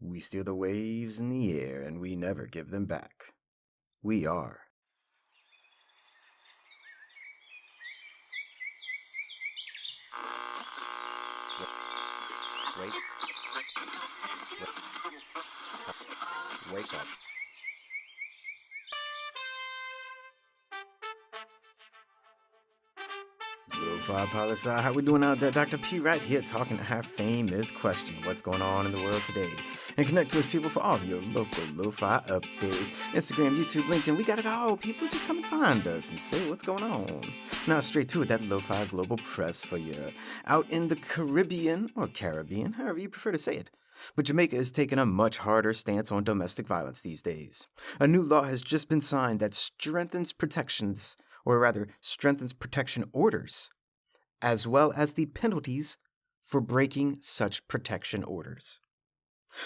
We steal the waves in the air and we never give them back. We are. Wake up. Lofi Poli Sci, how we doing out there? Dr. P right here talking to our famous question, what's going on in the world today? And connect to us, people, for all of your local Lo-Fi updates. Instagram, YouTube, LinkedIn, we got it all. People, just come and find us and say what's going on. Now, straight to it, that Lo-Fi Global Press for you. Out in the Caribbean, or Caribbean, however you prefer to say it. But Jamaica is taking a much harder stance on domestic violence these days. A new law has just been signed that strengthens protection orders, as well as the penalties for breaking such protection orders.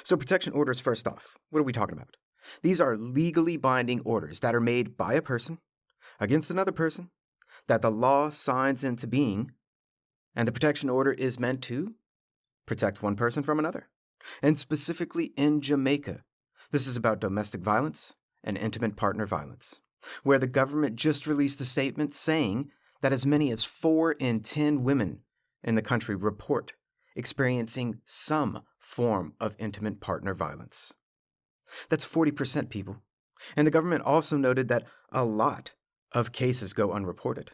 So protection orders, first off, what are we talking about? These are legally binding orders that are made by a person against another person that the law signs into being, and the protection order is meant to protect one person from another. And specifically in Jamaica, this is about domestic violence and intimate partner violence, where the government just released a statement saying that as many as 4 in 10 women in the country report experiencing some form of intimate partner violence. That's 40%, people. And the government also noted that a lot of cases go unreported.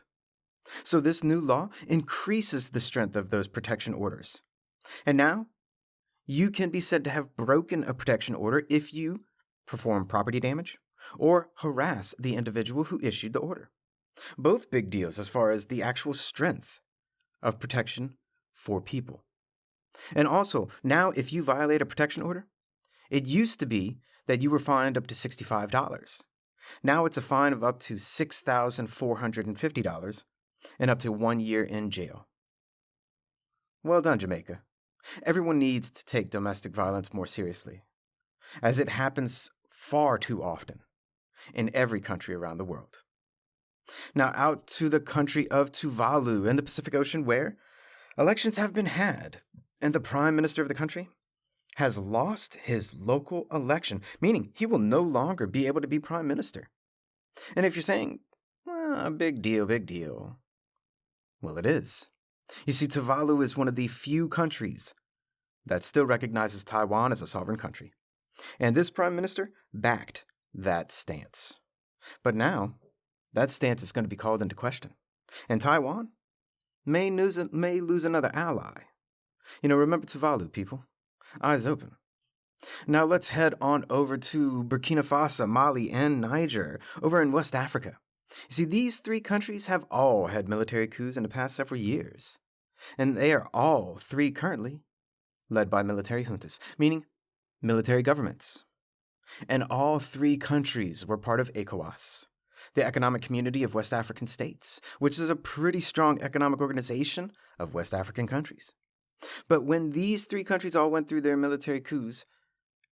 So this new law increases the strength of those protection orders. And now, you can be said to have broken a protection order if you perform property damage or harass the individual who issued the order. Both big deals as far as the actual strength of protection for people. And also, now if you violate a protection order, it used to be that you were fined up to $65. Now it's a fine of up to $6,450 and up to 1 year in jail. Well done, Jamaica. Everyone needs to take domestic violence more seriously, as it happens far too often in every country around the world. Now out to the country of Tuvalu in the Pacific Ocean, where elections have been had, and the prime minister of the country has lost his local election, meaning he will no longer be able to be prime minister. And if you're saying, well, big deal. Well, it is. You see, Tuvalu is one of the few countries that still recognizes Taiwan as a sovereign country. And this prime minister backed that stance. But now, that stance is going to be called into question. And Taiwan may lose another ally. Remember Tuvalu, people. Eyes open. Now let's head on over to Burkina Faso, Mali, and Niger, over in West Africa. You see, these 3 countries have all had military coups in the past several years. And they are all 3 currently led by military juntas, meaning military governments. And all 3 countries were part of ECOWAS, the Economic Community of West African States, which is a pretty strong economic organization of West African countries. But when these 3 countries all went through their military coups,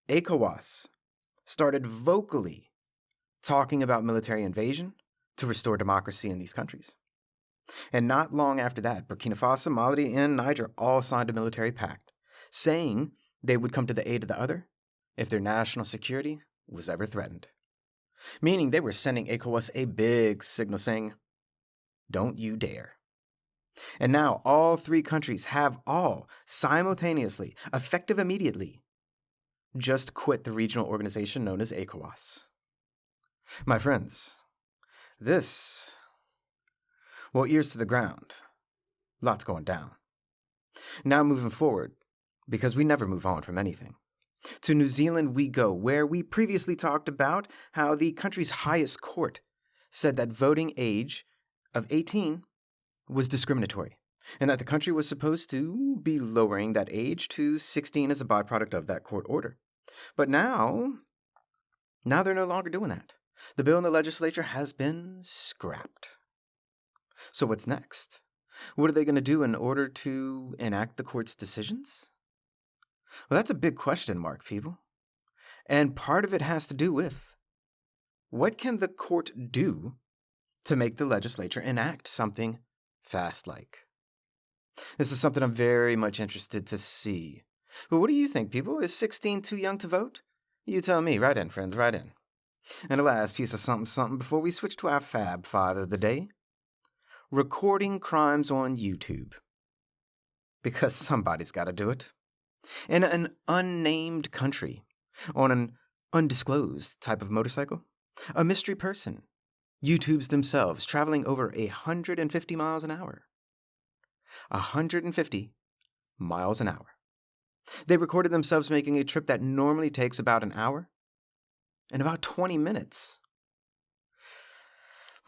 ECOWAS started vocally talking about military invasion to restore democracy in these countries. And not long after that, Burkina Faso, Mali, and Niger all signed a military pact, saying they would come to the aid of the other if their national security was ever threatened. Meaning they were sending ECOWAS a big signal saying, don't you dare. And now all 3 countries have all simultaneously, effective immediately, just quit the regional organization known as ECOWAS. My friends, this, well, ears to the ground. Lots going down. Now moving forward, because we never move on from anything. To New Zealand we go, where we previously talked about how the country's highest court said that voting age of 18 was discriminatory, and that the country was supposed to be lowering that age to 16 as a byproduct of that court order. But now they're no longer doing that. The bill in the legislature has been scrapped. So what's next? What are they going to do in order to enact the court's decisions? Well, that's a big question mark, people. And part of it has to do with, what can the court do to make the legislature enact something fast-like? This is something I'm very much interested to see. But what do you think, people? Is 16 too young to vote? You tell me. Right in, friends, right in. And a last piece of something before we switch to our fab-5 of the day. Recording crimes on YouTube. Because somebody's got to do it. In an unnamed country, on an undisclosed type of motorcycle, a mystery person YouTubes themselves traveling over 150 miles an hour. 150 miles an hour. They recorded themselves making a trip that normally takes about an hour in about 20 minutes.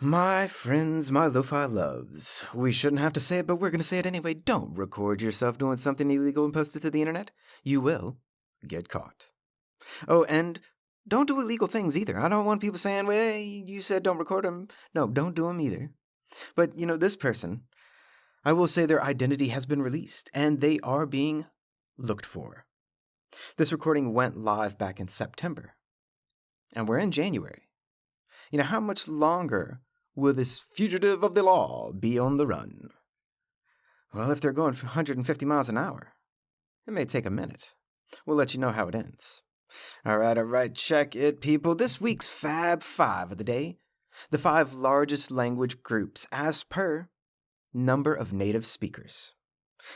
My friends, my lo-fi loves, we shouldn't have to say it, but we're going to say it anyway. Don't record yourself doing something illegal and post it to the internet. You will get caught. Oh, and don't do illegal things either. I don't want people saying, well, you said don't record them. No, don't do them either. But, this person, I will say their identity has been released, and they are being looked for. This recording went live back in September, and we're in January. How much longer will this fugitive of the law be on the run? Well, if they're going 150 miles an hour, it may take a minute. We'll let you know how it ends. All right, check it, people. This week's fab-5 of the day, the 5 largest language groups as per number of native speakers.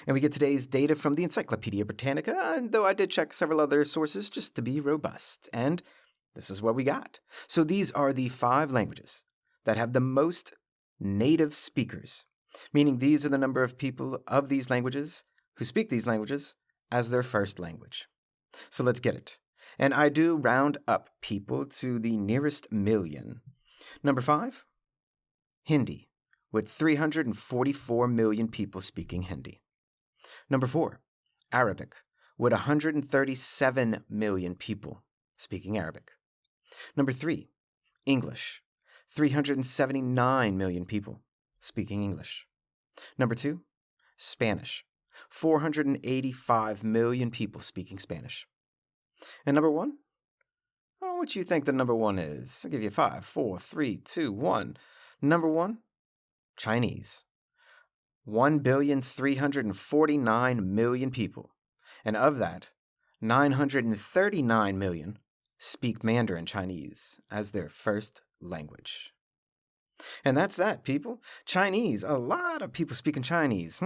And we get today's data from the Encyclopedia Britannica, though I did check several other sources just to be robust. And this is what we got. So these are the 5 languages that have the most native speakers, meaning these are the number of people of these languages who speak these languages as their first language. So let's get it. And I do round up people to the nearest million. Number 5, Hindi, with 344 million people speaking Hindi. Number 4, Arabic, with 137 million people speaking Arabic. Number 3, English, 379 million people speaking English. Number 2, Spanish, 485 million people speaking Spanish. And number 1? Oh, what you think the number 1 is? I'll give you 5, 4, 3, 2, 1. Number 1, Chinese. 1,349 million people. And of that, 939 million speak Mandarin Chinese as their first language. And that's that, people. Chinese. A lot of people speaking Chinese.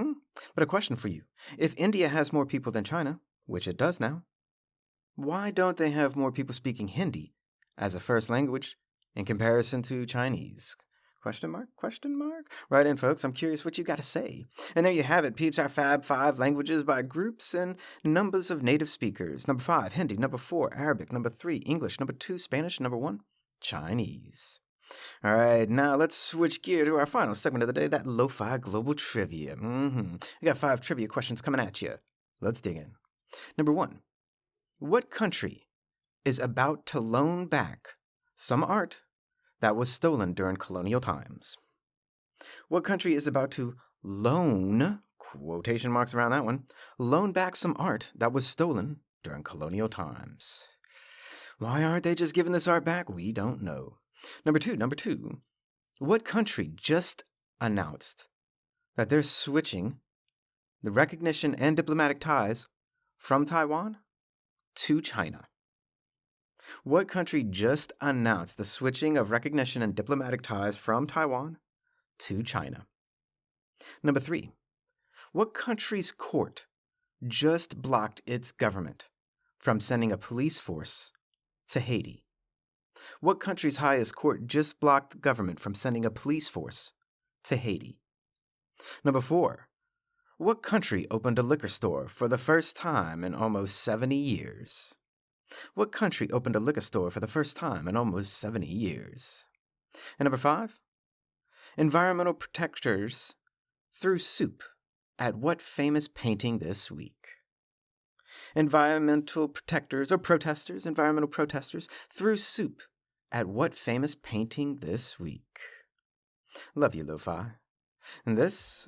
But a question for you. If India has more people than China, which it does now, why don't they have more people speaking Hindi as a first language in comparison to Chinese? Question mark? Right in, folks. I'm curious what you got to say. And there you have it, peeps. Our fab-5 languages by groups and numbers of native speakers. Number 5, Hindi. Number 4, Arabic. Number 3, English. Number 2, Spanish. Number 1, Chinese. All right, now let's switch gear to our final segment of the day, that Lo-Fi Global Trivia. We got 5 trivia questions coming at you. Let's dig in. Number 1. What country is about to loan back some art that was stolen during colonial times? What country is about to loan, quotation marks around that one, loan back some art that was stolen during colonial times? Why aren't they just giving this art back? We don't know. Number two. What country just announced that they're switching the recognition and diplomatic ties from Taiwan to China? What country just announced the switching of recognition and diplomatic ties from Taiwan to China? Number 3. What country's court just blocked its government from sending a police force to Haiti? What country's highest court just blocked the government from sending a police force to Haiti? Number 4. What country opened a liquor store for the first time in almost 70 years? What country opened a liquor store for the first time in almost 70 years? And number 5. Environmental protectors threw soup at what famous painting this week? Environmental protesters threw soup at what famous painting this week? Love you, Lo-Fi. And this,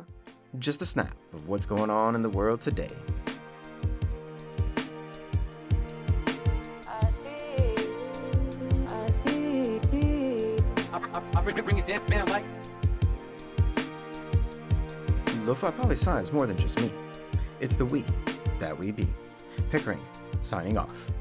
just a snap of what's going on in the world today. I see. I bring it down, man, like. Lofi Poli Sci is more than just me. It's the we that we be. Pickering, signing off.